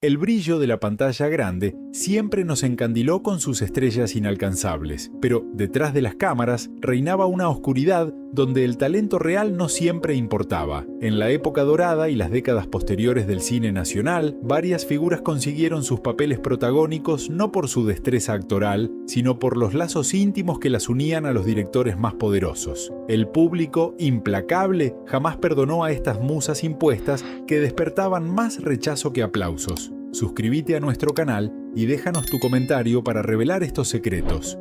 El brillo de la pantalla grande siempre nos encandiló con sus estrellas inalcanzables, pero detrás de las cámaras reinaba una oscuridad donde el talento real no siempre importaba. En la época dorada y las décadas posteriores del cine nacional, varias figuras consiguieron sus papeles protagónicos no por su destreza actoral, sino por los lazos íntimos que las unían a los directores más poderosos. El público, implacable, jamás perdonó a estas musas impuestas que despertaban más rechazo que aplausos. Suscríbete a nuestro canal y déjanos tu comentario para revelar estos secretos.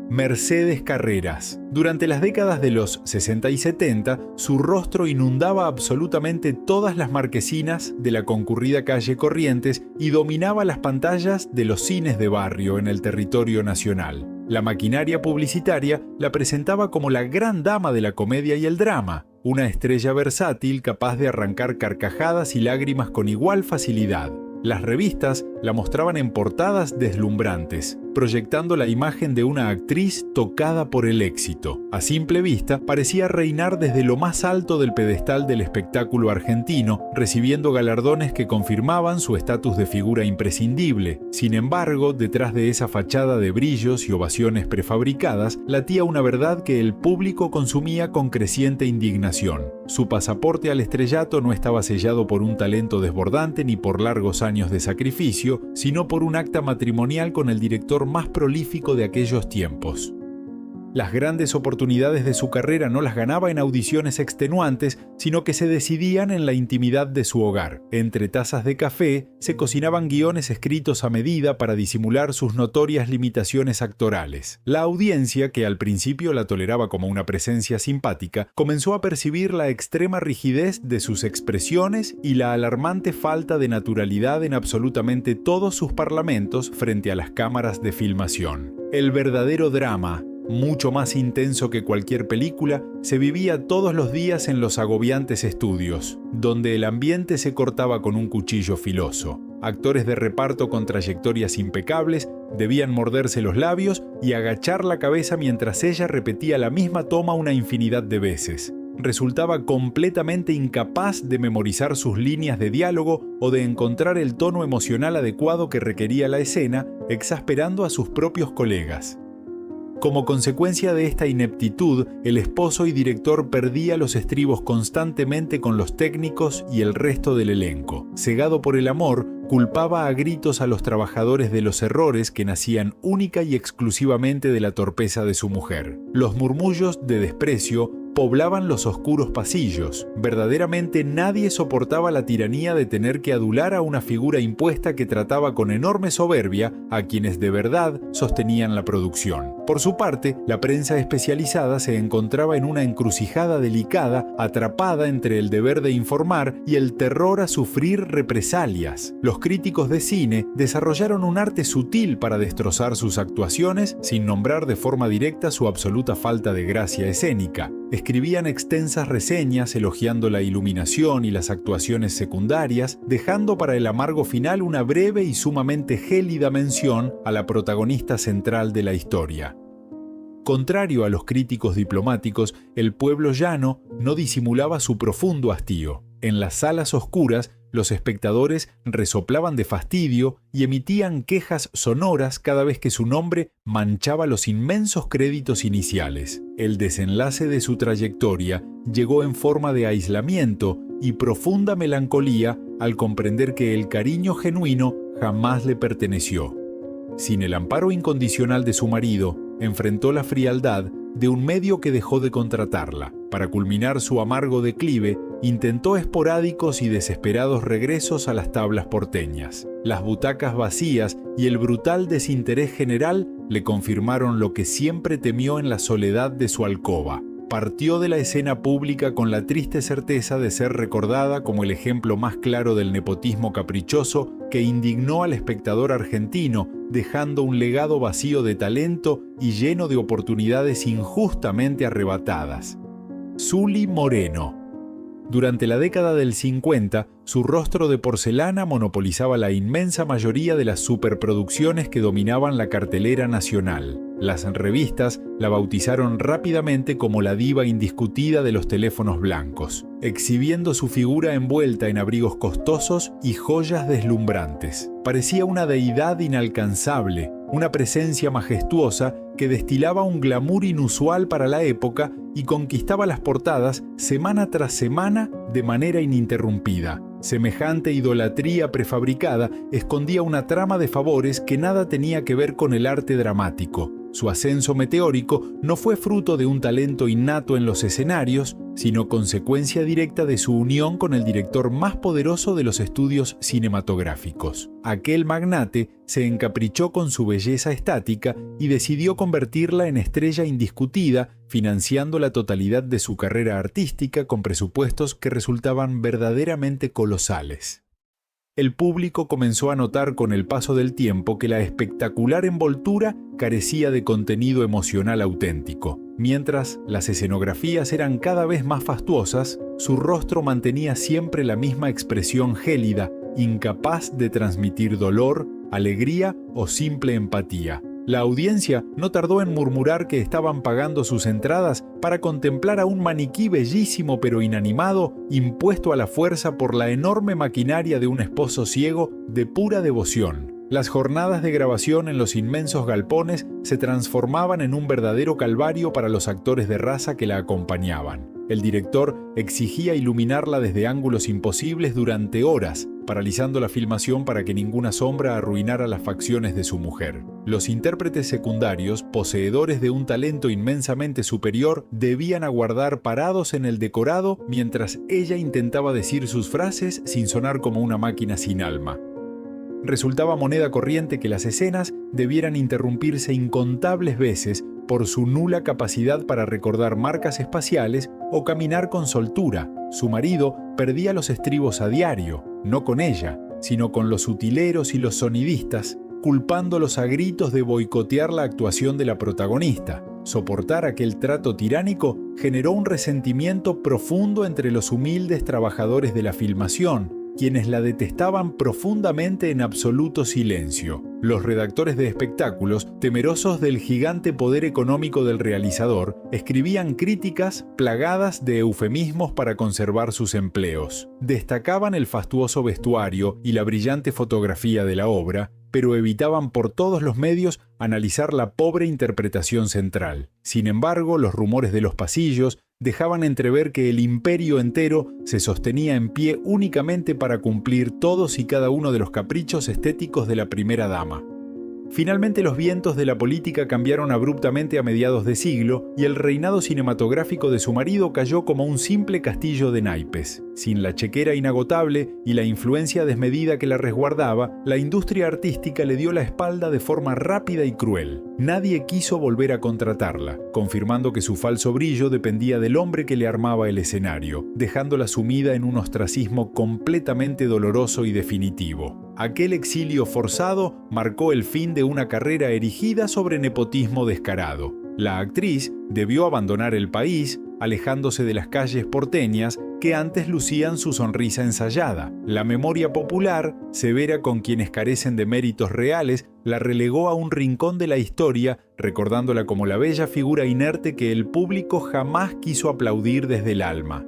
Mercedes Carreras. Durante las décadas de los 60 y 70, su rostro inundaba absolutamente todas las marquesinas de la concurrida calle Corrientes y dominaba las pantallas de los cines de barrio en el territorio nacional. La maquinaria publicitaria la presentaba como la gran dama de la comedia y el drama, una estrella versátil capaz de arrancar carcajadas y lágrimas con igual facilidad. Las revistas la mostraban en portadas deslumbrantes, proyectando la imagen de una actriz tocada por el éxito. A simple vista, parecía reinar desde lo más alto del pedestal del espectáculo argentino, recibiendo galardones que confirmaban su estatus de figura imprescindible. Sin embargo, detrás de esa fachada de brillos y ovaciones prefabricadas, latía una verdad que el público consumía con creciente indignación. Su pasaporte al estrellato no estaba sellado por un talento desbordante ni por largos años de sacrificio, sino por un acta matrimonial con el director más prolífico de aquellos tiempos. Las grandes oportunidades de su carrera no las ganaba en audiciones extenuantes, sino que se decidían en la intimidad de su hogar. Entre tazas de café se cocinaban guiones escritos a medida para disimular sus notorias limitaciones actorales. La audiencia, que al principio la toleraba como una presencia simpática, comenzó a percibir la extrema rigidez de sus expresiones y la alarmante falta de naturalidad en absolutamente todos sus parlamentos frente a las cámaras de filmación. El verdadero drama, mucho más intenso que cualquier película, se vivía todos los días en los agobiantes estudios, donde el ambiente se cortaba con un cuchillo filoso. Actores de reparto con trayectorias impecables debían morderse los labios y agachar la cabeza mientras ella repetía la misma toma una infinidad de veces. Resultaba completamente incapaz de memorizar sus líneas de diálogo o de encontrar el tono emocional adecuado que requería la escena, exasperando a sus propios colegas. Como consecuencia de esta ineptitud, el esposo y director perdía los estribos constantemente con los técnicos y el resto del elenco. Cegado por el amor, culpaba a gritos a los trabajadores de los errores que nacían única y exclusivamente de la torpeza de su mujer. Los murmullos de desprecio poblaban los oscuros pasillos. Verdaderamente nadie soportaba la tiranía de tener que adular a una figura impuesta que trataba con enorme soberbia a quienes de verdad sostenían la producción. Por su parte, la prensa especializada se encontraba en una encrucijada delicada, atrapada entre el deber de informar y el terror a sufrir represalias. Los críticos de cine desarrollaron un arte sutil para destrozar sus actuaciones sin nombrar de forma directa su absoluta falta de gracia escénica. Escribían extensas reseñas elogiando la iluminación y las actuaciones secundarias, dejando para el amargo final una breve y sumamente gélida mención a la protagonista central de la historia. Contrario a los críticos diplomáticos, el pueblo llano no disimulaba su profundo hastío. En las salas oscuras, los espectadores resoplaban de fastidio y emitían quejas sonoras cada vez que su nombre manchaba los inmensos créditos iniciales. El desenlace de su trayectoria llegó en forma de aislamiento y profunda melancolía al comprender que el cariño genuino jamás le perteneció. Sin el amparo incondicional de su marido, enfrentó la frialdad de un medio que dejó de contratarla. Para culminar su amargo declive, intentó esporádicos y desesperados regresos a las tablas porteñas. Las butacas vacías y el brutal desinterés general le confirmaron lo que siempre temió en la soledad de su alcoba. Partió de la escena pública con la triste certeza de ser recordada como el ejemplo más claro del nepotismo caprichoso que indignó al espectador argentino, dejando un legado vacío de talento y lleno de oportunidades injustamente arrebatadas. Zuli Moreno. Durante la década del 50, su rostro de porcelana monopolizaba la inmensa mayoría de las superproducciones que dominaban la cartelera nacional. Las revistas la bautizaron rápidamente como la diva indiscutida de los teléfonos blancos, exhibiendo su figura envuelta en abrigos costosos y joyas deslumbrantes. Parecía una deidad inalcanzable, una presencia majestuosa que destilaba un glamour inusual para la época y conquistaba las portadas semana tras semana de manera ininterrumpida. Semejante idolatría prefabricada escondía una trama de favores que nada tenía que ver con el arte dramático. Su ascenso meteórico no fue fruto de un talento innato en los escenarios, sino consecuencia directa de su unión con el director más poderoso de los estudios cinematográficos. Aquel magnate se encaprichó con su belleza estática y decidió convertirla en estrella indiscutida, financiando la totalidad de su carrera artística con presupuestos que resultaban verdaderamente colosales. El público comenzó a notar con el paso del tiempo que la espectacular envoltura carecía de contenido emocional auténtico. Mientras las escenografías eran cada vez más fastuosas, su rostro mantenía siempre la misma expresión gélida, incapaz de transmitir dolor, alegría o simple empatía. La audiencia no tardó en murmurar que estaban pagando sus entradas para contemplar a un maniquí bellísimo pero inanimado, impuesto a la fuerza por la enorme maquinaria de un esposo ciego de pura devoción. Las jornadas de grabación en los inmensos galpones se transformaban en un verdadero calvario para los actores de raza que la acompañaban. El director exigía iluminarla desde ángulos imposibles durante horas, paralizando la filmación para que ninguna sombra arruinara las facciones de su mujer. Los intérpretes secundarios, poseedores de un talento inmensamente superior, debían aguardar parados en el decorado mientras ella intentaba decir sus frases sin sonar como una máquina sin alma. Resultaba moneda corriente que las escenas debieran interrumpirse incontables veces por su nula capacidad para recordar marcas espaciales o caminar con soltura. Su marido perdía los estribos a diario, no con ella, sino con los utileros y los sonidistas, culpándolos a gritos de boicotear la actuación de la protagonista. Soportar aquel trato tiránico generó un resentimiento profundo entre los humildes trabajadores de la filmación, quienes la detestaban profundamente en absoluto silencio. Los redactores de espectáculos, temerosos del gigante poder económico del realizador, escribían críticas plagadas de eufemismos para conservar sus empleos. Destacaban el fastuoso vestuario y la brillante fotografía de la obra, pero evitaban por todos los medios analizar la pobre interpretación central. Sin embargo, los rumores de los pasillos dejaban entrever que el imperio entero se sostenía en pie únicamente para cumplir todos y cada uno de los caprichos estéticos de la primera dama. Finalmente los vientos de la política cambiaron abruptamente a mediados de siglo y el reinado cinematográfico de su marido cayó como un simple castillo de naipes. Sin la chequera inagotable y la influencia desmedida que la resguardaba, la industria artística le dio la espalda de forma rápida y cruel. Nadie quiso volver a contratarla, confirmando que su falso brillo dependía del hombre que le armaba el escenario, dejándola sumida en un ostracismo completamente doloroso y definitivo. Aquel exilio forzado marcó el fin de una carrera erigida sobre nepotismo descarado. La actriz debió abandonar el país, alejándose de las calles porteñas que antes lucían su sonrisa ensayada. La memoria popular, severa con quienes carecen de méritos reales, la relegó a un rincón de la historia, recordándola como la bella figura inerte que el público jamás quiso aplaudir desde el alma.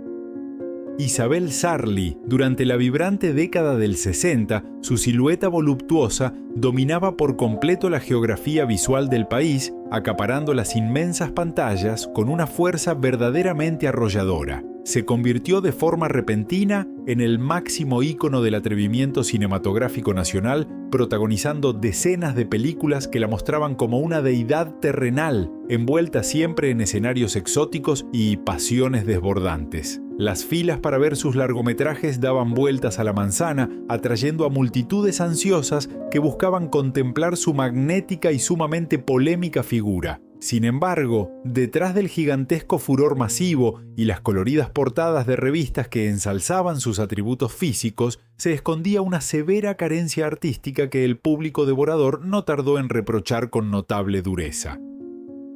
Isabel Sarli, durante la vibrante década del 60, su silueta voluptuosa dominaba por completo la geografía visual del país, acaparando las inmensas pantallas con una fuerza verdaderamente arrolladora. Se convirtió de forma repentina en el máximo ícono del atrevimiento cinematográfico nacional, protagonizando decenas de películas que la mostraban como una deidad terrenal, envuelta siempre en escenarios exóticos y pasiones desbordantes. Las filas para ver sus largometrajes daban vueltas a la manzana, atrayendo a multitudes ansiosas que buscaban contemplar su magnética y sumamente polémica figura. Sin embargo, detrás del gigantesco furor masivo y las coloridas portadas de revistas que ensalzaban sus atributos físicos, se escondía una severa carencia artística que el público devorador no tardó en reprochar con notable dureza.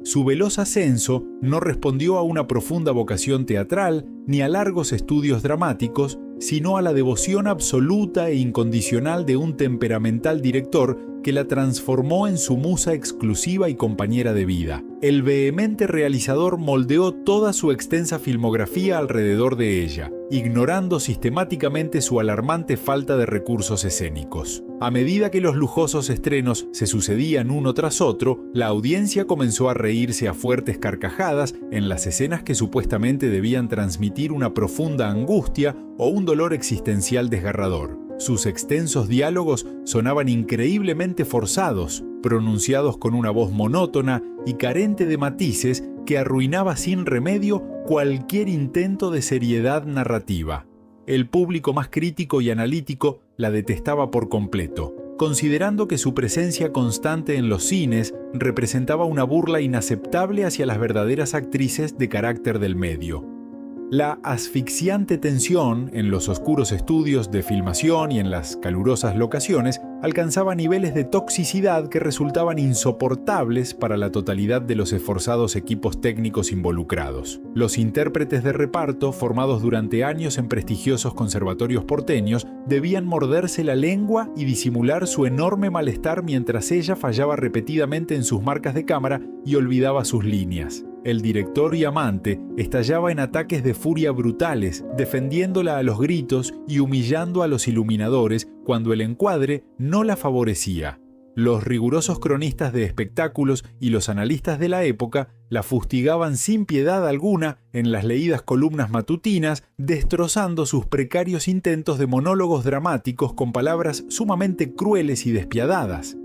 Su veloz ascenso no respondió a una profunda vocación teatral ni a largos estudios dramáticos, sino a la devoción absoluta e incondicional de un temperamental director que la transformó en su musa exclusiva y compañera de vida. El vehemente realizador moldeó toda su extensa filmografía alrededor de ella, ignorando sistemáticamente su alarmante falta de recursos escénicos. A medida que los lujosos estrenos se sucedían uno tras otro, la audiencia comenzó a reírse a fuertes carcajadas en las escenas que supuestamente debían transmitir una profunda angustia o un dolor existencial desgarrador. Sus extensos diálogos sonaban increíblemente forzados, pronunciados con una voz monótona y carente de matices que arruinaba sin remedio cualquier intento de seriedad narrativa. El público más crítico y analítico la detestaba por completo, considerando que su presencia constante en los cines representaba una burla inaceptable hacia las verdaderas actrices de carácter del medio. La asfixiante tensión en los oscuros estudios de filmación y en las calurosas locaciones alcanzaba niveles de toxicidad que resultaban insoportables para la totalidad de los esforzados equipos técnicos involucrados. Los intérpretes de reparto, formados durante años en prestigiosos conservatorios porteños, debían morderse la lengua y disimular su enorme malestar mientras ella fallaba repetidamente en sus marcas de cámara y olvidaba sus líneas. El director y amante estallaba en ataques de furia brutales, defendiéndola a los gritos y humillando a los iluminadores cuando el encuadre no la favorecía. Los rigurosos cronistas de espectáculos y los analistas de la época la fustigaban sin piedad alguna en las leídas columnas matutinas, destrozando sus precarios intentos de monólogos dramáticos con palabras sumamente crueles y despiadadas.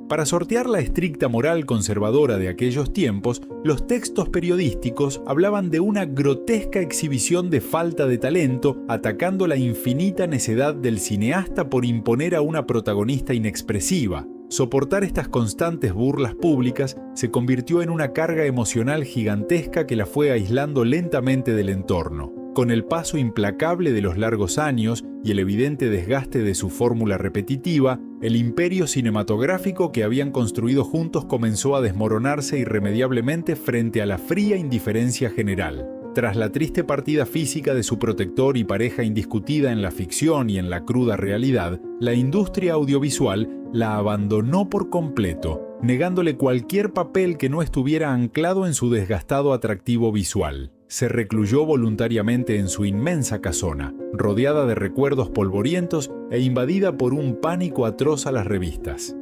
Para sortear la estricta moral conservadora de aquellos tiempos, los textos periodísticos hablaban de una grotesca exhibición de falta de talento, atacando la infinita necedad del cineasta por imponer a una protagonista inexpresiva. Soportar estas constantes burlas públicas se convirtió en una carga emocional gigantesca que la fue aislando lentamente del entorno. Con el paso implacable de los largos años y el evidente desgaste de su fórmula repetitiva, el imperio cinematográfico que habían construido juntos comenzó a desmoronarse irremediablemente frente a la fría indiferencia general. Tras la triste partida física de su protector y pareja indiscutida en la ficción y en la cruda realidad, la industria audiovisual la abandonó por completo, negándole cualquier papel que no estuviera anclado en su desgastado atractivo visual. Se recluyó voluntariamente en su inmensa casona, rodeada de recuerdos polvorientos e invadida por un pánico atroz a las revistas.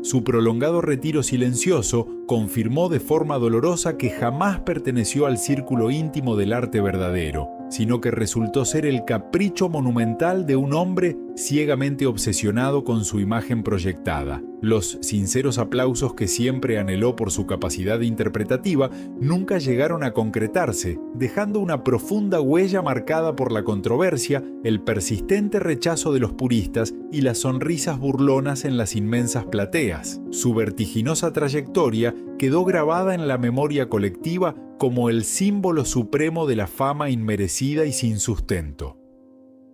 Su prolongado retiro silencioso confirmó de forma dolorosa que jamás perteneció al círculo íntimo del arte verdadero, sino que resultó ser el capricho monumental de un hombre ciegamente obsesionado con su imagen proyectada. Los sinceros aplausos que siempre anheló por su capacidad interpretativa nunca llegaron a concretarse, dejando una profunda huella marcada por la controversia, el persistente rechazo de los puristas y las sonrisas burlonas en las inmensas plateas. Su vertiginosa trayectoria quedó grabada en la memoria colectiva como el símbolo supremo de la fama inmerecida y sin sustento.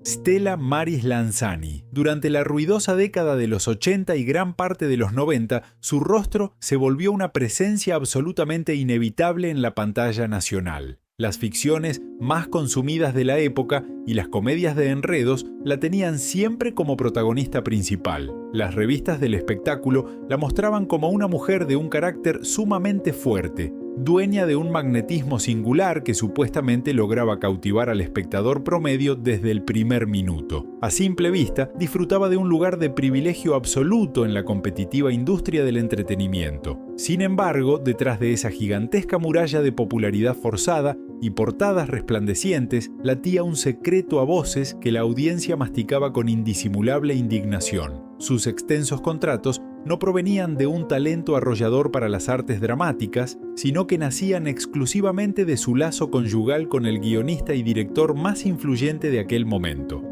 Stella Maris Lanzani. Durante la ruidosa década de los 80 y gran parte de los 90, su rostro se volvió una presencia absolutamente inevitable en la pantalla nacional. Las ficciones más consumidas de la época y las comedias de enredos la tenían siempre como protagonista principal. Las revistas del espectáculo la mostraban como una mujer de un carácter sumamente fuerte, dueña de un magnetismo singular que supuestamente lograba cautivar al espectador promedio desde el primer minuto. A simple vista, disfrutaba de un lugar de privilegio absoluto en la competitiva industria del entretenimiento. Sin embargo, detrás de esa gigantesca muralla de popularidad forzada y portadas resplandecientes, latía un secreto a voces que la audiencia masticaba con indisimulable indignación. Sus extensos contratos no provenían de un talento arrollador para las artes dramáticas, sino que nacían exclusivamente de su lazo conyugal con el guionista y director más influyente de aquel momento.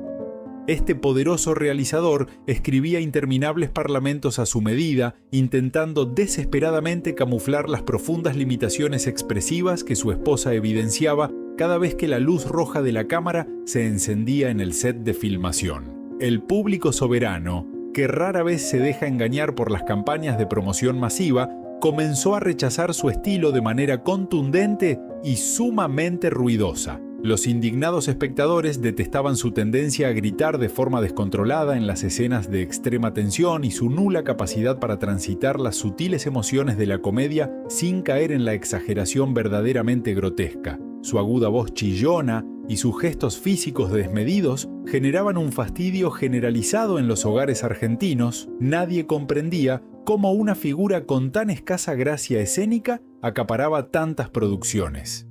Este poderoso realizador escribía interminables parlamentos a su medida, intentando desesperadamente camuflar las profundas limitaciones expresivas que su esposa evidenciaba cada vez que la luz roja de la cámara se encendía en el set de filmación. El público soberano, que rara vez se deja engañar por las campañas de promoción masiva, comenzó a rechazar su estilo de manera contundente y sumamente ruidosa. Los indignados espectadores detestaban su tendencia a gritar de forma descontrolada en las escenas de extrema tensión y su nula capacidad para transitar las sutiles emociones de la comedia sin caer en la exageración verdaderamente grotesca. Su aguda voz chillona y sus gestos físicos desmedidos generaban un fastidio generalizado en los hogares argentinos. Nadie comprendía cómo una figura con tan escasa gracia escénica acaparaba tantas producciones.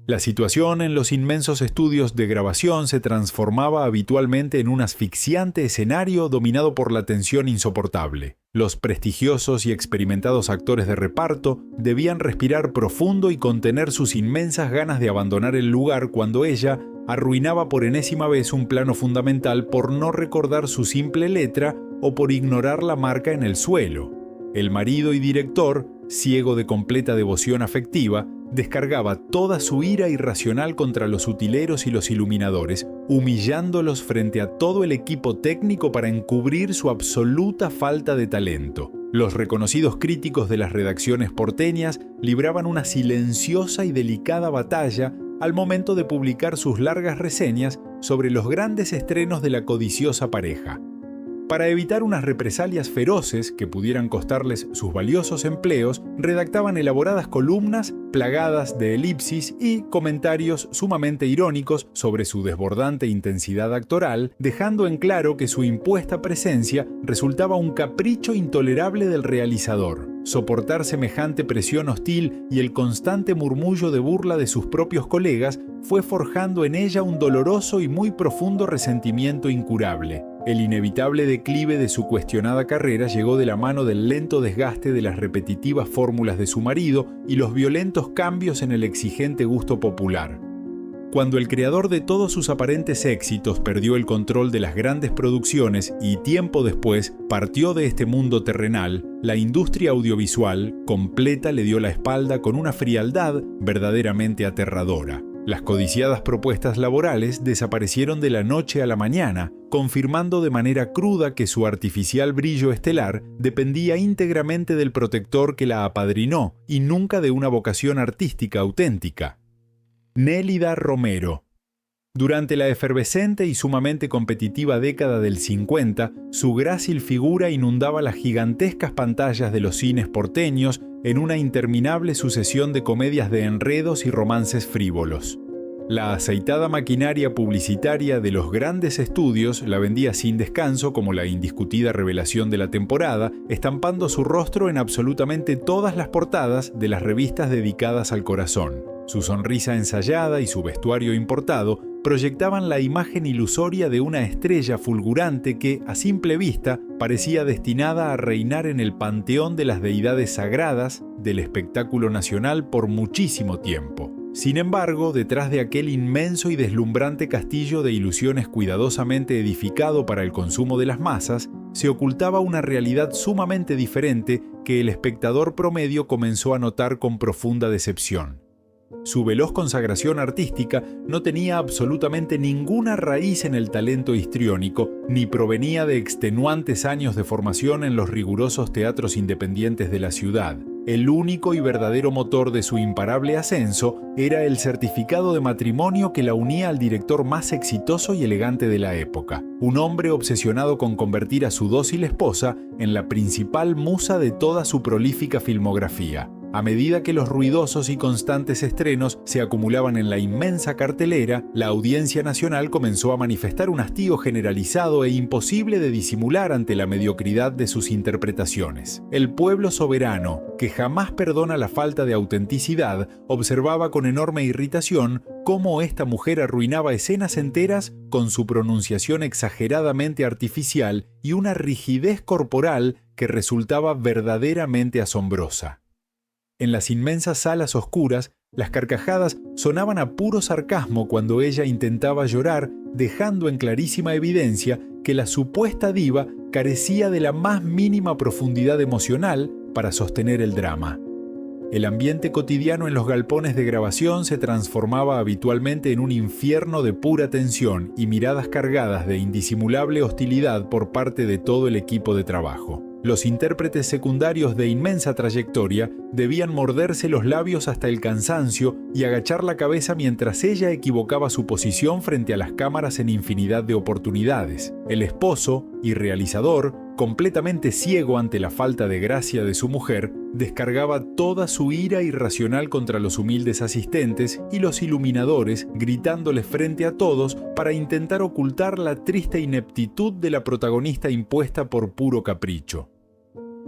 La situación en los inmensos estudios de grabación se transformaba habitualmente en un asfixiante escenario dominado por la tensión insoportable. Los prestigiosos y experimentados actores de reparto debían respirar profundo y contener sus inmensas ganas de abandonar el lugar cuando ella arruinaba por enésima vez un plano fundamental por no recordar su simple letra o por ignorar la marca en el suelo. El marido y director, ciego de completa devoción afectiva, descargaba toda su ira irracional contra los utileros y los iluminadores, humillándolos frente a todo el equipo técnico para encubrir su absoluta falta de talento. Los reconocidos críticos de las redacciones porteñas libraban una silenciosa y delicada batalla al momento de publicar sus largas reseñas sobre los grandes estrenos de la codiciosa pareja. Para evitar unas represalias feroces que pudieran costarles sus valiosos empleos, redactaban elaboradas columnas plagadas de elipsis y comentarios sumamente irónicos sobre su desbordante intensidad actoral, dejando en claro que su impuesta presencia resultaba un capricho intolerable del realizador. Soportar semejante presión hostil y el constante murmullo de burla de sus propios colegas fue forjando en ella un doloroso y muy profundo resentimiento incurable. El inevitable declive de su cuestionada carrera llegó de la mano del lento desgaste de las repetitivas fórmulas de su marido y los violentos cambios en el exigente gusto popular. Cuando el creador de todos sus aparentes éxitos perdió el control de las grandes producciones y tiempo después partió de este mundo terrenal, la industria audiovisual completa le dio la espalda con una frialdad verdaderamente aterradora. Las codiciadas propuestas laborales desaparecieron de la noche a la mañana, confirmando de manera cruda que su artificial brillo estelar dependía íntegramente del protector que la apadrinó y nunca de una vocación artística auténtica. Nélida Romero. Durante la efervescente y sumamente competitiva década del 50, su grácil figura inundaba las gigantescas pantallas de los cines porteños en una interminable sucesión de comedias de enredos y romances frívolos. La aceitada maquinaria publicitaria de los grandes estudios la vendía sin descanso como la indiscutida revelación de la temporada, estampando su rostro en absolutamente todas las portadas de las revistas dedicadas al corazón. Su sonrisa ensayada y su vestuario importado proyectaban la imagen ilusoria de una estrella fulgurante que, a simple vista, parecía destinada a reinar en el panteón de las deidades sagradas del espectáculo nacional por muchísimo tiempo. Sin embargo, detrás de aquel inmenso y deslumbrante castillo de ilusiones cuidadosamente edificado para el consumo de las masas, se ocultaba una realidad sumamente diferente que el espectador promedio comenzó a notar con profunda decepción. Su veloz consagración artística no tenía absolutamente ninguna raíz en el talento histriónico, ni provenía de extenuantes años de formación en los rigurosos teatros independientes de la ciudad. El único y verdadero motor de su imparable ascenso era el certificado de matrimonio que la unía al director más exitoso y elegante de la época, un hombre obsesionado con convertir a su dócil esposa en la principal musa de toda su prolífica filmografía. A medida que los ruidosos y constantes estrenos se acumulaban en la inmensa cartelera, la audiencia nacional comenzó a manifestar un hastío generalizado e imposible de disimular ante la mediocridad de sus interpretaciones. El pueblo soberano, que jamás perdona la falta de autenticidad, observaba con enorme irritación cómo esta mujer arruinaba escenas enteras con su pronunciación exageradamente artificial y una rigidez corporal que resultaba verdaderamente asombrosa. En las inmensas salas oscuras, las carcajadas sonaban a puro sarcasmo cuando ella intentaba llorar, dejando en clarísima evidencia que la supuesta diva carecía de la más mínima profundidad emocional para sostener el drama. El ambiente cotidiano en los galpones de grabación se transformaba habitualmente en un infierno de pura tensión y miradas cargadas de indisimulable hostilidad por parte de todo el equipo de trabajo. Los intérpretes secundarios de inmensa trayectoria debían morderse los labios hasta el cansancio y agachar la cabeza mientras ella equivocaba su posición frente a las cámaras en infinidad de oportunidades. El esposo y realizador, completamente ciego ante la falta de gracia de su mujer, descargaba toda su ira irracional contra los humildes asistentes y los iluminadores, gritándoles frente a todos para intentar ocultar la triste ineptitud de la protagonista impuesta por puro capricho.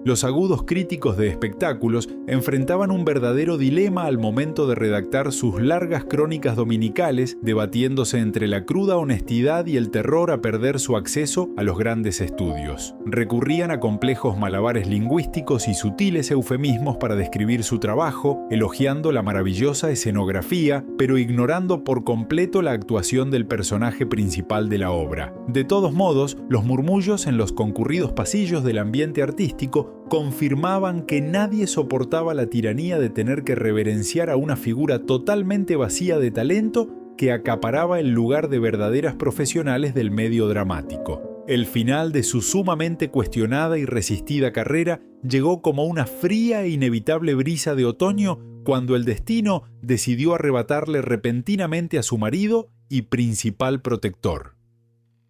Los agudos críticos de espectáculos enfrentaban un verdadero dilema al momento de redactar sus largas crónicas dominicales, debatiéndose entre la cruda honestidad y el terror a perder su acceso a los grandes estudios. Recurrían a complejos malabares lingüísticos y sutiles eufemismos para describir su trabajo, elogiando la maravillosa escenografía, pero ignorando por completo la actuación del personaje principal de la obra. De todos modos, los murmullos en los concurridos pasillos del ambiente artístico confirmaban que nadie soportaba la tiranía de tener que reverenciar a una figura totalmente vacía de talento que acaparaba el lugar de verdaderas profesionales del medio dramático. El final de su sumamente cuestionada y resistida carrera llegó como una fría e inevitable brisa de otoño cuando el destino decidió arrebatarle repentinamente a su marido y principal protector.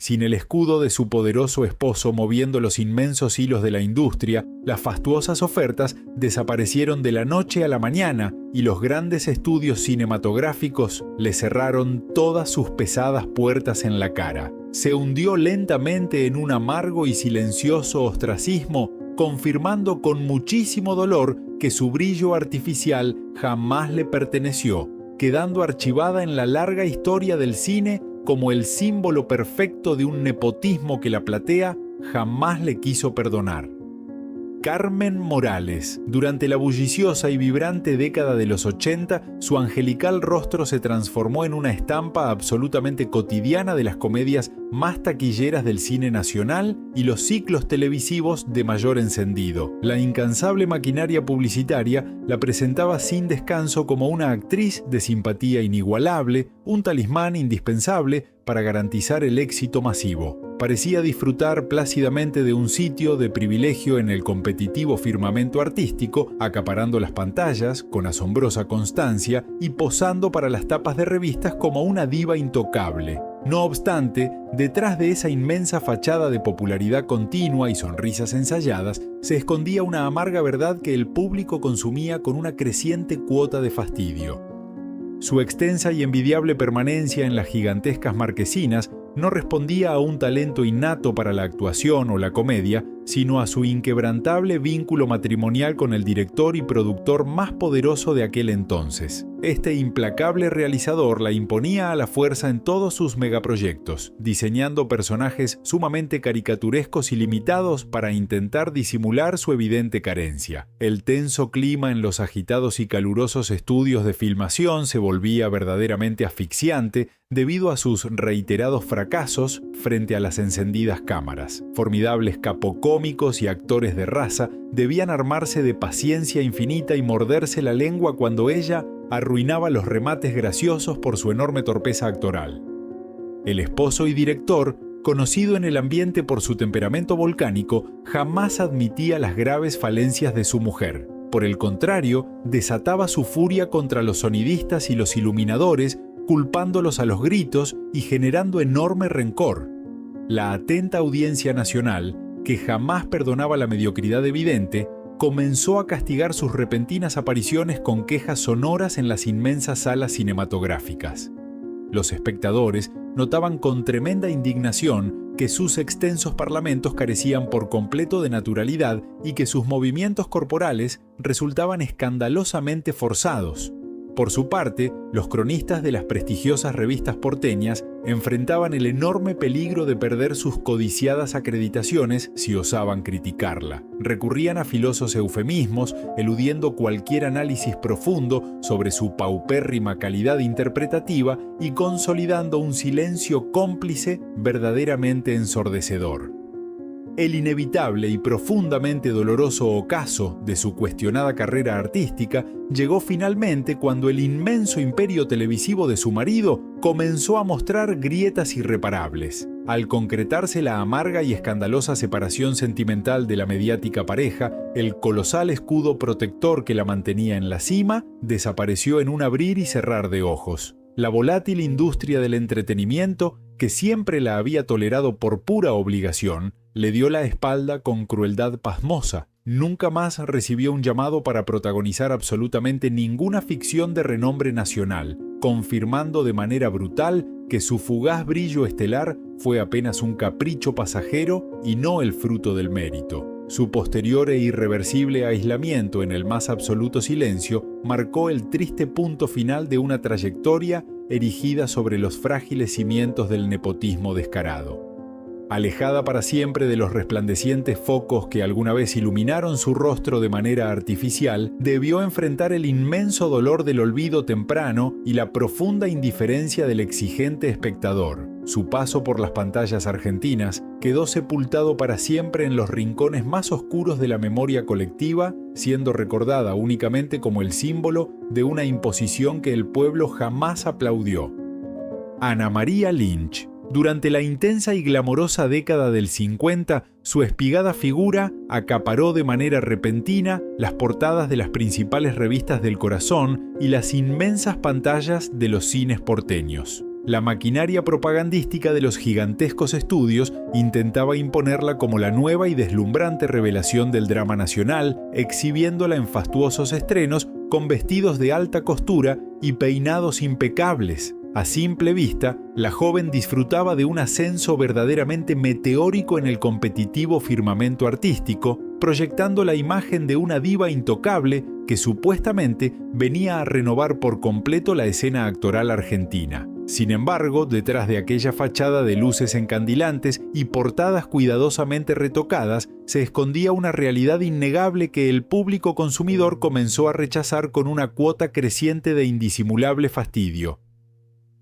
Sin el escudo de su poderoso esposo moviendo los inmensos hilos de la industria, las fastuosas ofertas desaparecieron de la noche a la mañana y los grandes estudios cinematográficos le cerraron todas sus pesadas puertas en la cara. Se hundió lentamente en un amargo y silencioso ostracismo, confirmando con muchísimo dolor que su brillo artificial jamás le perteneció, quedando archivada en la larga historia del cine como el símbolo perfecto de un nepotismo que la platea jamás le quiso perdonar. Carmen Morales. Durante la bulliciosa y vibrante década de los 80, su angelical rostro se transformó en una estampa absolutamente cotidiana de las comedias más taquilleras del cine nacional y los ciclos televisivos de mayor encendido. La incansable maquinaria publicitaria la presentaba sin descanso como una actriz de simpatía inigualable, un talismán indispensable para garantizar el éxito masivo. Parecía disfrutar plácidamente de un sitio de privilegio en el competitivo firmamento artístico, acaparando las pantallas con asombrosa constancia y posando para las tapas de revistas como una diva intocable. No obstante, detrás de esa inmensa fachada de popularidad continua y sonrisas ensayadas, se escondía una amarga verdad que el público consumía con una creciente cuota de fastidio. Su extensa y envidiable permanencia en las gigantescas marquesinas no respondía a un talento innato para la actuación o la comedia, sino a su inquebrantable vínculo matrimonial con el director y productor más poderoso de aquel entonces. Este implacable realizador la imponía a la fuerza en todos sus megaproyectos, diseñando personajes sumamente caricaturescos y limitados para intentar disimular su evidente carencia. El tenso clima en los agitados y calurosos estudios de filmación se volvía verdaderamente asfixiante debido a sus reiterados fracasos frente a las encendidas cámaras. Formidables capocómicos y actores de raza debían armarse de paciencia infinita y morderse la lengua cuando ella arruinaba los remates graciosos por su enorme torpeza actoral. El esposo y director, conocido en el ambiente por su temperamento volcánico, jamás admitía las graves falencias de su mujer. Por el contrario, desataba su furia contra los sonidistas y los iluminadores, culpándolos a los gritos y generando enorme rencor. La atenta audiencia nacional, que jamás perdonaba la mediocridad evidente, comenzó a castigar sus repentinas apariciones con quejas sonoras en las inmensas salas cinematográficas. Los espectadores notaban con tremenda indignación que sus extensos parlamentos carecían por completo de naturalidad y que sus movimientos corporales resultaban escandalosamente forzados. Por su parte, los cronistas de las prestigiosas revistas porteñas enfrentaban el enorme peligro de perder sus codiciadas acreditaciones si osaban criticarla. Recurrían a filosos eufemismos, eludiendo cualquier análisis profundo sobre su paupérrima calidad interpretativa y consolidando un silencio cómplice verdaderamente ensordecedor. El inevitable y profundamente doloroso ocaso de su cuestionada carrera artística llegó finalmente cuando el inmenso imperio televisivo de su marido comenzó a mostrar grietas irreparables. Al concretarse la amarga y escandalosa separación sentimental de la mediática pareja, el colosal escudo protector que la mantenía en la cima desapareció en un abrir y cerrar de ojos. La volátil industria del entretenimiento, que siempre la había tolerado por pura obligación, le dio la espalda con crueldad pasmosa. Nunca más recibió un llamado para protagonizar absolutamente ninguna ficción de renombre nacional, confirmando de manera brutal que su fugaz brillo estelar fue apenas un capricho pasajero y no el fruto del mérito. Su posterior e irreversible aislamiento en el más absoluto silencio marcó el triste punto final de una trayectoria erigida sobre los frágiles cimientos del nepotismo descarado. Alejada para siempre de los resplandecientes focos que alguna vez iluminaron su rostro de manera artificial, debió enfrentar el inmenso dolor del olvido temprano y la profunda indiferencia del exigente espectador. Su paso por las pantallas argentinas quedó sepultado para siempre en los rincones más oscuros de la memoria colectiva, siendo recordada únicamente como el símbolo de una imposición que el pueblo jamás aplaudió. Ana María Lynch. Durante la intensa y glamorosa década del 50, su espigada figura acaparó de manera repentina las portadas de las principales revistas del corazón y las inmensas pantallas de los cines porteños. La maquinaria propagandística de los gigantescos estudios intentaba imponerla como la nueva y deslumbrante revelación del drama nacional, exhibiéndola en fastuosos estrenos con vestidos de alta costura y peinados impecables. A simple vista, la joven disfrutaba de un ascenso verdaderamente meteórico en el competitivo firmamento artístico, proyectando la imagen de una diva intocable que supuestamente venía a renovar por completo la escena actoral argentina. Sin embargo, detrás de aquella fachada de luces encandilantes y portadas cuidadosamente retocadas, se escondía una realidad innegable que el público consumidor comenzó a rechazar con una cuota creciente de indisimulable fastidio.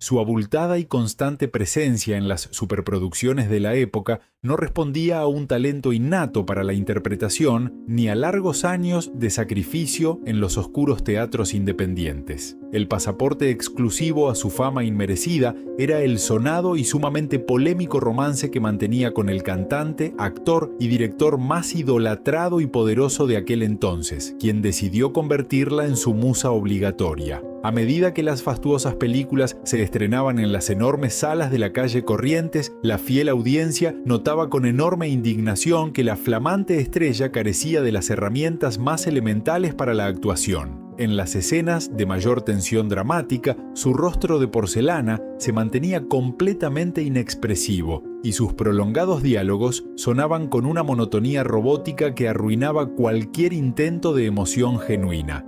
Su abultada y constante presencia en las superproducciones de la época no respondía a un talento innato para la interpretación ni a largos años de sacrificio en los oscuros teatros independientes. El pasaporte exclusivo a su fama inmerecida era el sonado y sumamente polémico romance que mantenía con el cantante, actor y director más idolatrado y poderoso de aquel entonces, quien decidió convertirla en su musa obligatoria. A medida que las fastuosas películas se estrenaban en las enormes salas de la calle Corrientes, la fiel audiencia notaba con enorme indignación que la flamante estrella carecía de las herramientas más elementales para la actuación. En las escenas de mayor tensión dramática, su rostro de porcelana se mantenía completamente inexpresivo y sus prolongados diálogos sonaban con una monotonía robótica que arruinaba cualquier intento de emoción genuina.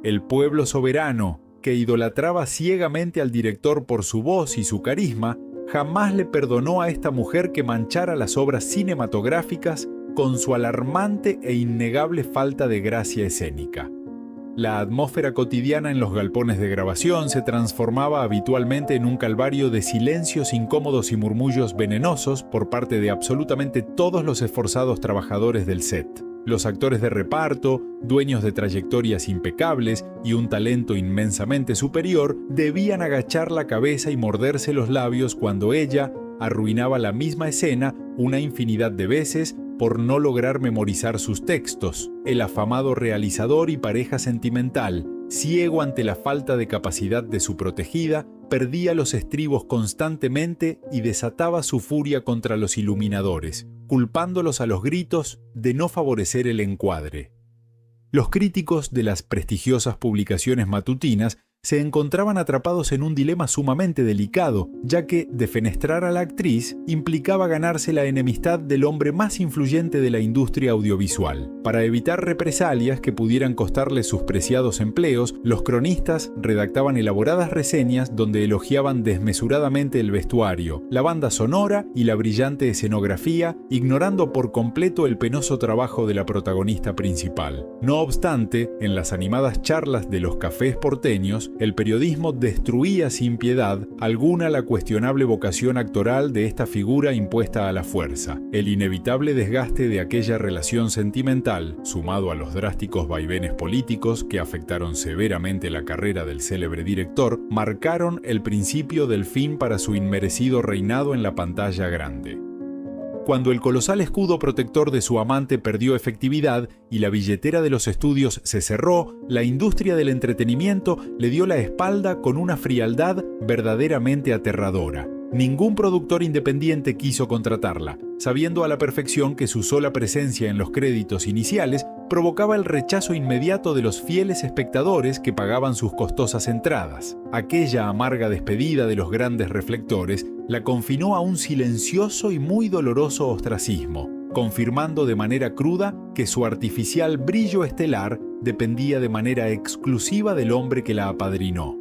El pueblo soberano, que idolatraba ciegamente al director por su voz y su carisma, jamás le perdonó a esta mujer que manchara las obras cinematográficas con su alarmante e innegable falta de gracia escénica. La atmósfera cotidiana en los galpones de grabación se transformaba habitualmente en un calvario de silencios incómodos y murmullos venenosos por parte de absolutamente todos los esforzados trabajadores del set. Los actores de reparto, dueños de trayectorias impecables y un talento inmensamente superior, debían agachar la cabeza y morderse los labios cuando ella arruinaba la misma escena una infinidad de veces por no lograr memorizar sus textos. El afamado realizador y pareja sentimental, ciego ante la falta de capacidad de su protegida, perdía los estribos constantemente y desataba su furia contra los iluminadores, culpándolos a los gritos de no favorecer el encuadre. Los críticos de las prestigiosas publicaciones matutinas se encontraban atrapados en un dilema sumamente delicado, ya que defenestrar a la actriz implicaba ganarse la enemistad del hombre más influyente de la industria audiovisual. Para evitar represalias que pudieran costarle sus preciados empleos, los cronistas redactaban elaboradas reseñas donde elogiaban desmesuradamente el vestuario, la banda sonora y la brillante escenografía, ignorando por completo el penoso trabajo de la protagonista principal. No obstante, en las animadas charlas de los cafés porteños, El periodismo destruía sin piedad alguna la cuestionable vocación actoral de esta figura impuesta a la fuerza. El inevitable desgaste de aquella relación sentimental, sumado a los drásticos vaivenes políticos que afectaron severamente la carrera del célebre director, marcaron el principio del fin para su inmerecido reinado en la pantalla grande. Cuando el colosal escudo protector de su amante perdió efectividad y la billetera de los estudios se cerró, la industria del entretenimiento le dio la espalda con una frialdad verdaderamente aterradora. Ningún productor independiente quiso contratarla, sabiendo a la perfección que su sola presencia en los créditos iniciales provocaba el rechazo inmediato de los fieles espectadores que pagaban sus costosas entradas. Aquella amarga despedida de los grandes reflectores la confinó a un silencioso y muy doloroso ostracismo, confirmando de manera cruda que su artificial brillo estelar dependía de manera exclusiva del hombre que la apadrinó.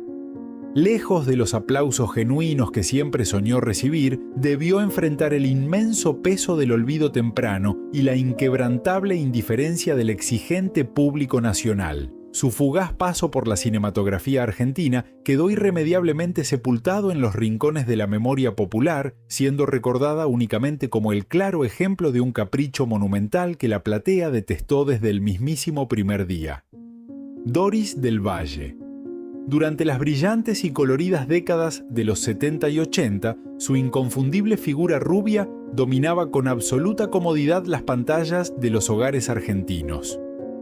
Lejos de los aplausos genuinos que siempre soñó recibir, debió enfrentar el inmenso peso del olvido temprano y la inquebrantable indiferencia del exigente público nacional. Su fugaz paso por la cinematografía argentina quedó irremediablemente sepultado en los rincones de la memoria popular, siendo recordada únicamente como el claro ejemplo de un capricho monumental que la platea detestó desde el mismísimo primer día. Doris del Valle. Durante las brillantes y coloridas décadas de los 70 y 80, su inconfundible figura rubia dominaba con absoluta comodidad las pantallas de los hogares argentinos.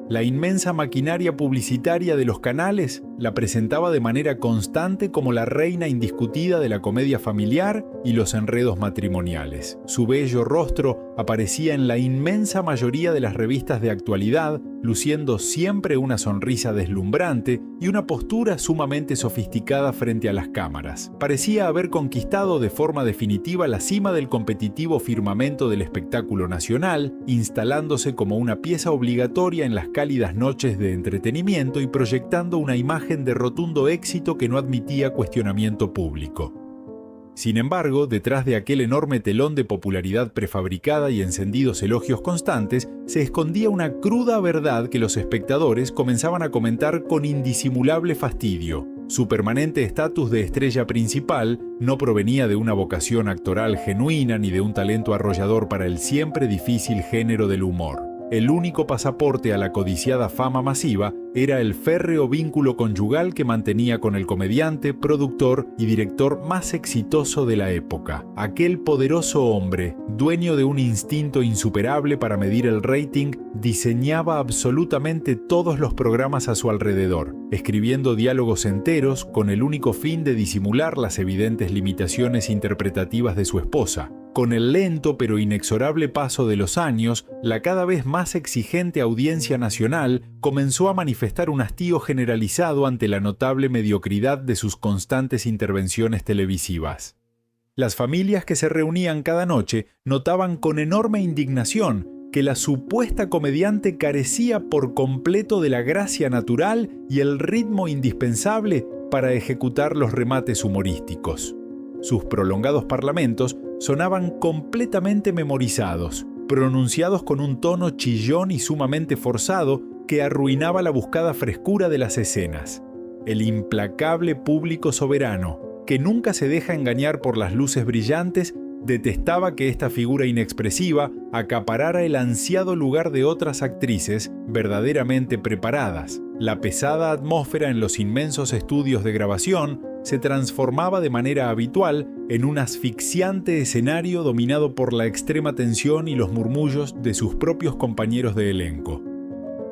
La inmensa maquinaria publicitaria de los canales la presentaba de manera constante como la reina indiscutida de la comedia familiar y los enredos matrimoniales. Su bello rostro aparecía en la inmensa mayoría de las revistas de actualidad, luciendo siempre una sonrisa deslumbrante y una postura sumamente sofisticada frente a las cámaras. Parecía haber conquistado de forma definitiva la cima del competitivo firmamento del espectáculo nacional, instalándose como una pieza obligatoria en las cálidas noches de entretenimiento y proyectando una imagen de rotundo éxito que no admitía cuestionamiento público. Sin embargo, detrás de aquel enorme telón de popularidad prefabricada y encendidos elogios constantes, se escondía una cruda verdad que los espectadores comenzaban a comentar con indisimulable fastidio. Su permanente estatus de estrella principal no provenía de una vocación actoral genuina ni de un talento arrollador para el siempre difícil género del humor. El único pasaporte a la codiciada fama masiva era el férreo vínculo conyugal que mantenía con el comediante, productor y director más exitoso de la época. Aquel poderoso hombre, dueño de un instinto insuperable para medir el rating, diseñaba absolutamente todos los programas a su alrededor, escribiendo diálogos enteros con el único fin de disimular las evidentes limitaciones interpretativas de su esposa. Con el lento pero inexorable paso de los años, la cada vez más exigente audiencia nacional comenzó a manifestar un hastío generalizado ante la notable mediocridad de sus constantes intervenciones televisivas. Las familias que se reunían cada noche notaban con enorme indignación que la supuesta comediante carecía por completo de la gracia natural y el ritmo indispensable para ejecutar los remates humorísticos. Sus prolongados parlamentos sonaban completamente memorizados, pronunciados con un tono chillón y sumamente forzado que arruinaba la buscada frescura de las escenas. El implacable público soberano, que nunca se deja engañar por las luces brillantes, detestaba que esta figura inexpresiva acaparara el ansiado lugar de otras actrices verdaderamente preparadas. La pesada atmósfera en los inmensos estudios de grabación se transformaba de manera habitual en un asfixiante escenario dominado por la extrema tensión y los murmullos de sus propios compañeros de elenco.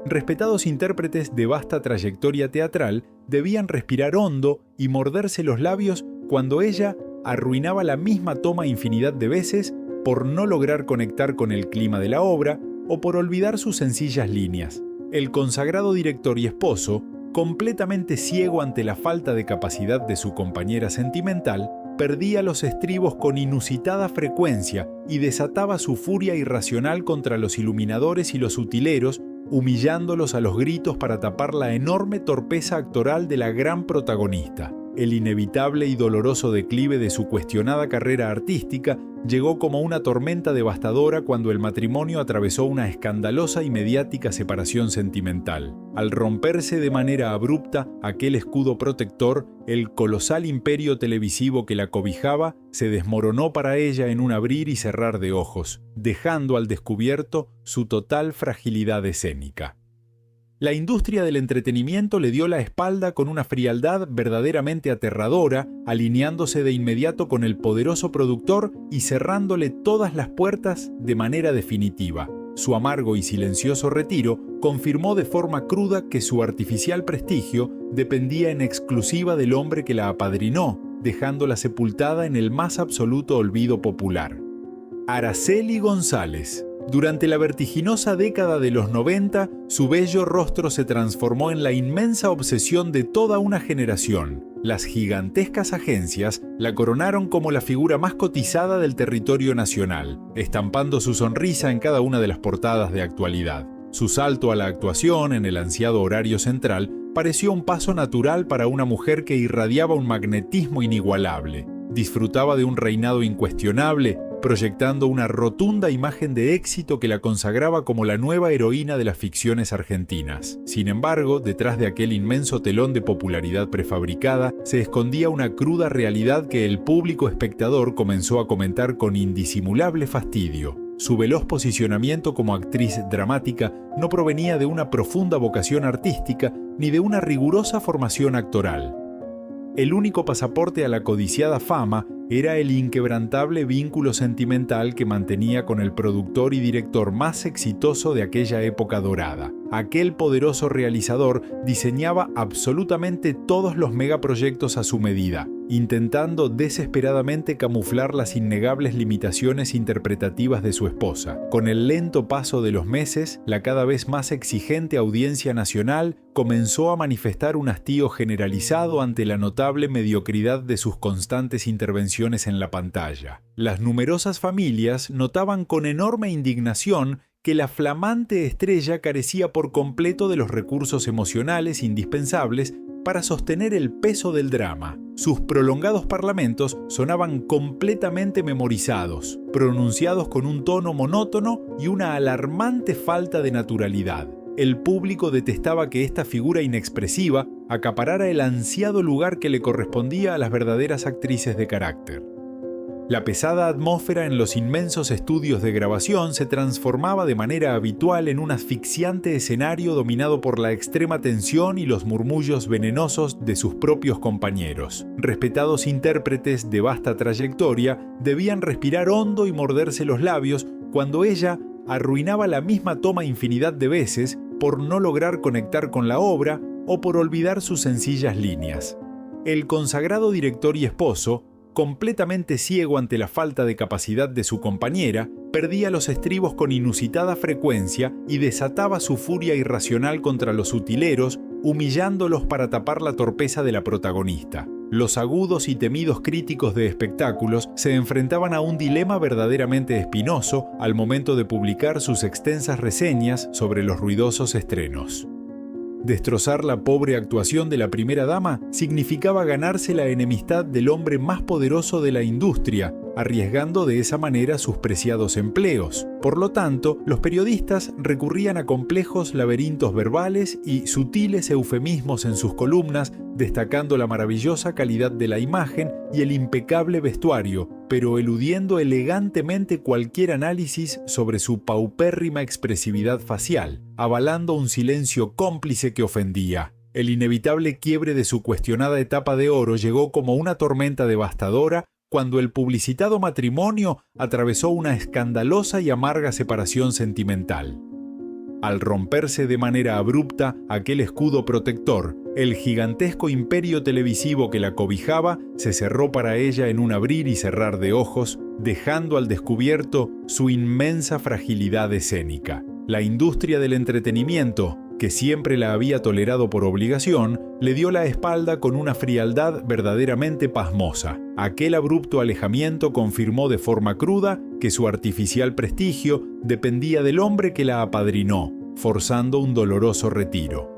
Respetados intérpretes de vasta trayectoria teatral debían respirar hondo y morderse los labios cuando ella arruinaba la misma toma infinidad de veces por no lograr conectar con el clima de la obra o por olvidar sus sencillas líneas. El consagrado director y esposo, completamente ciego ante la falta de capacidad de su compañera sentimental, perdía los estribos con inusitada frecuencia y desataba su furia irracional contra los iluminadores y los utileros, humillándolos a los gritos para tapar la enorme torpeza actoral de la gran protagonista. El inevitable y doloroso declive de su cuestionada carrera artística llegó como una tormenta devastadora cuando el matrimonio atravesó una escandalosa y mediática separación sentimental. Al romperse de manera abrupta aquel escudo protector, el colosal imperio televisivo que la cobijaba se desmoronó para ella en un abrir y cerrar de ojos, dejando al descubierto su total fragilidad escénica. La industria del entretenimiento le dio la espalda con una frialdad verdaderamente aterradora, alineándose de inmediato con el poderoso productor y cerrándole todas las puertas de manera definitiva. Su amargo y silencioso retiro confirmó de forma cruda que su artificial prestigio dependía en exclusiva del hombre que la apadrinó, dejándola sepultada en el más absoluto olvido popular. Araceli González. Durante la vertiginosa década de los 90, su bello rostro se transformó en la inmensa obsesión de toda una generación. Las gigantescas agencias la coronaron como la figura más cotizada del territorio nacional, estampando su sonrisa en cada una de las portadas de actualidad. Su salto a la actuación en el ansiado horario central pareció un paso natural para una mujer que irradiaba un magnetismo inigualable. Disfrutaba de un reinado incuestionable, proyectando una rotunda imagen de éxito que la consagraba como la nueva heroína de las ficciones argentinas. Sin embargo, detrás de aquel inmenso telón de popularidad prefabricada, se escondía una cruda realidad que el público espectador comenzó a comentar con indisimulable fastidio. Su veloz posicionamiento como actriz dramática no provenía de una profunda vocación artística ni de una rigurosa formación actoral. El único pasaporte a la codiciada fama era el inquebrantable vínculo sentimental que mantenía con el productor y director más exitoso de aquella época dorada. Aquel poderoso realizador diseñaba absolutamente todos los megaproyectos a su medida, intentando desesperadamente camuflar las innegables limitaciones interpretativas de su esposa. Con el lento paso de los meses, la cada vez más exigente audiencia nacional comenzó a manifestar un hastío generalizado ante la notable mediocridad de sus constantes intervenciones en la pantalla. Las numerosas familias notaban con enorme indignación que la flamante estrella carecía por completo de los recursos emocionales indispensables para sostener el peso del drama. Sus prolongados parlamentos sonaban completamente memorizados, pronunciados con un tono monótono y una alarmante falta de naturalidad. El público detestaba que esta figura inexpresiva acaparara el ansiado lugar que le correspondía a las verdaderas actrices de carácter. La pesada atmósfera en los inmensos estudios de grabación se transformaba de manera habitual en un asfixiante escenario dominado por la extrema tensión y los murmullos venenosos de sus propios compañeros. Respetados intérpretes de vasta trayectoria debían respirar hondo y morderse los labios cuando ella arruinaba la misma toma infinidad de veces por no lograr conectar con la obra o por olvidar sus sencillas líneas. El consagrado director y esposo, completamente ciego ante la falta de capacidad de su compañera, perdía los estribos con inusitada frecuencia y desataba su furia irracional contra los utileros, humillándolos para tapar la torpeza de la protagonista. Los agudos y temidos críticos de espectáculos se enfrentaban a un dilema verdaderamente espinoso al momento de publicar sus extensas reseñas sobre los ruidosos estrenos. Destrozar la pobre actuación de la primera dama significaba ganarse la enemistad del hombre más poderoso de la industria, arriesgando de esa manera sus preciados empleos. Por lo tanto, los periodistas recurrían a complejos laberintos verbales y sutiles eufemismos en sus columnas, destacando la maravillosa calidad de la imagen y el impecable vestuario, pero eludiendo elegantemente cualquier análisis sobre su paupérrima expresividad facial, avalando un silencio cómplice que ofendía. El inevitable quiebre de su cuestionada etapa de oro llegó como una tormenta devastadora cuando el publicitado matrimonio atravesó una escandalosa y amarga separación sentimental. Al romperse de manera abrupta aquel escudo protector, el gigantesco imperio televisivo que la cobijaba se cerró para ella en un abrir y cerrar de ojos, dejando al descubierto su inmensa fragilidad escénica. La industria del entretenimiento, que siempre la había tolerado por obligación, le dio la espalda con una frialdad verdaderamente pasmosa. Aquel abrupto alejamiento confirmó de forma cruda que su artificial prestigio dependía del hombre que la apadrinó, forzando un doloroso retiro.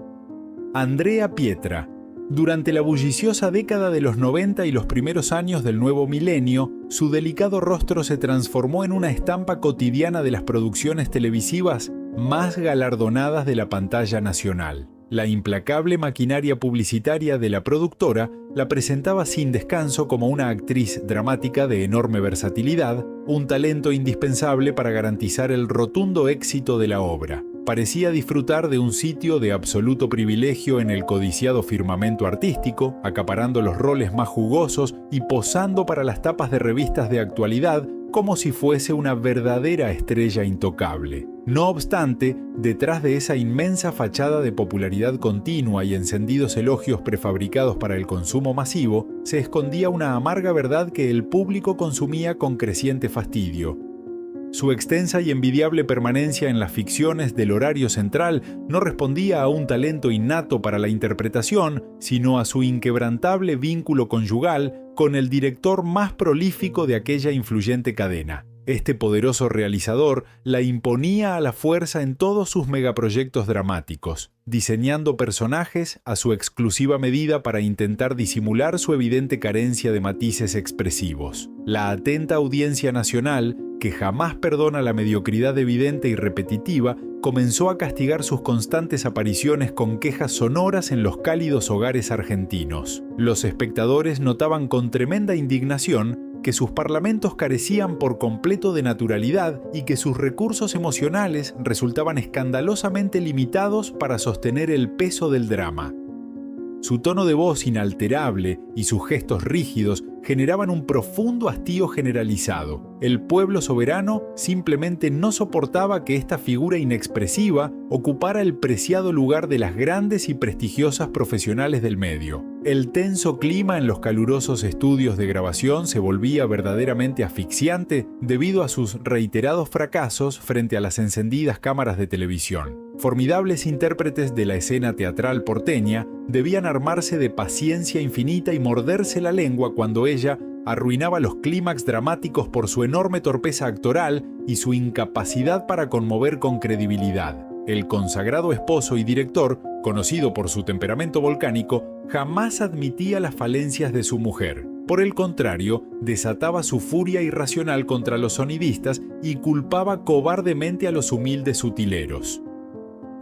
Andrea Pietra. Durante la bulliciosa década de los 90 y los primeros años del nuevo milenio, su delicado rostro se transformó en una estampa cotidiana de las producciones televisivas más galardonadas de la pantalla nacional. La implacable maquinaria publicitaria de la productora la presentaba sin descanso como una actriz dramática de enorme versatilidad, un talento indispensable para garantizar el rotundo éxito de la obra. Parecía disfrutar de un sitio de absoluto privilegio en el codiciado firmamento artístico, acaparando los roles más jugosos y posando para las tapas de revistas de actualidad como si fuese una verdadera estrella intocable. No obstante, detrás de esa inmensa fachada de popularidad continua y encendidos elogios prefabricados para el consumo masivo, se escondía una amarga verdad que el público consumía con creciente fastidio. Su extensa y envidiable permanencia en las ficciones del horario central no respondía a un talento innato para la interpretación, sino a su inquebrantable vínculo conyugal con el director más prolífico de aquella influyente cadena. Este poderoso realizador la imponía a la fuerza en todos sus megaproyectos dramáticos, diseñando personajes a su exclusiva medida para intentar disimular su evidente carencia de matices expresivos. La atenta audiencia nacional, que jamás perdona la mediocridad evidente y repetitiva, comenzó a castigar sus constantes apariciones con quejas sonoras en los cálidos hogares argentinos. Los espectadores notaban con tremenda indignación que sus parlamentos carecían por completo de naturalidad y que sus recursos emocionales resultaban escandalosamente limitados para sostener el peso del drama. Su tono de voz inalterable y sus gestos rígidos generaban un profundo hastío generalizado. El pueblo soberano simplemente no soportaba que esta figura inexpresiva ocupara el preciado lugar de las grandes y prestigiosas profesionales del medio. El tenso clima en los calurosos estudios de grabación se volvía verdaderamente asfixiante debido a sus reiterados fracasos frente a las encendidas cámaras de televisión. Formidables intérpretes de la escena teatral porteña debían armarse de paciencia infinita y morderse la lengua cuando ella arruinaba los clímax dramáticos por su enorme torpeza actoral y su incapacidad para conmover con credibilidad. El consagrado esposo y director, conocido por su temperamento volcánico, jamás admitía las falencias de su mujer. Por el contrario, desataba su furia irracional contra los sonidistas y culpaba cobardemente a los humildes utileros.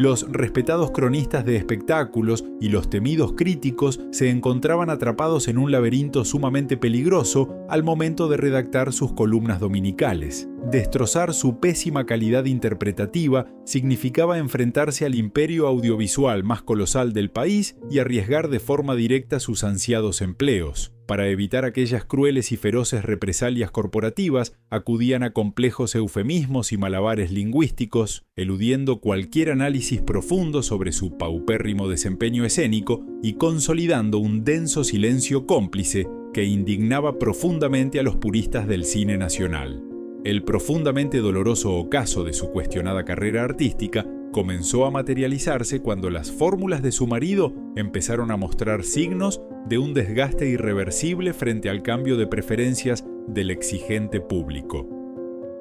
Los respetados cronistas de espectáculos y los temidos críticos se encontraban atrapados en un laberinto sumamente peligroso al momento de redactar sus columnas dominicales. Destrozar su pésima calidad interpretativa significaba enfrentarse al imperio audiovisual más colosal del país y arriesgar de forma directa sus ansiados empleos. Para evitar aquellas crueles y feroces represalias corporativas, acudían a complejos eufemismos y malabares lingüísticos, eludiendo cualquier análisis profundo sobre su paupérrimo desempeño escénico y consolidando un denso silencio cómplice que indignaba profundamente a los puristas del cine nacional. El profundamente doloroso ocaso de su cuestionada carrera artística comenzó a materializarse cuando las fórmulas de su marido empezaron a mostrar signos de un desgaste irreversible frente al cambio de preferencias del exigente público.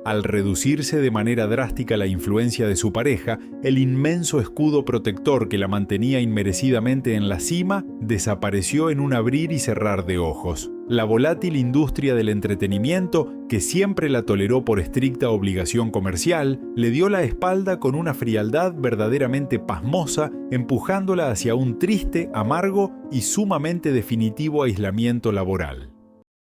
Al reducirse de manera drástica la influencia de su pareja, el inmenso escudo protector que la mantenía inmerecidamente en la cima desapareció en un abrir y cerrar de ojos. La volátil industria del entretenimiento, que siempre la toleró por estricta obligación comercial, le dio la espalda con una frialdad verdaderamente pasmosa, empujándola hacia un triste, amargo y sumamente definitivo aislamiento laboral.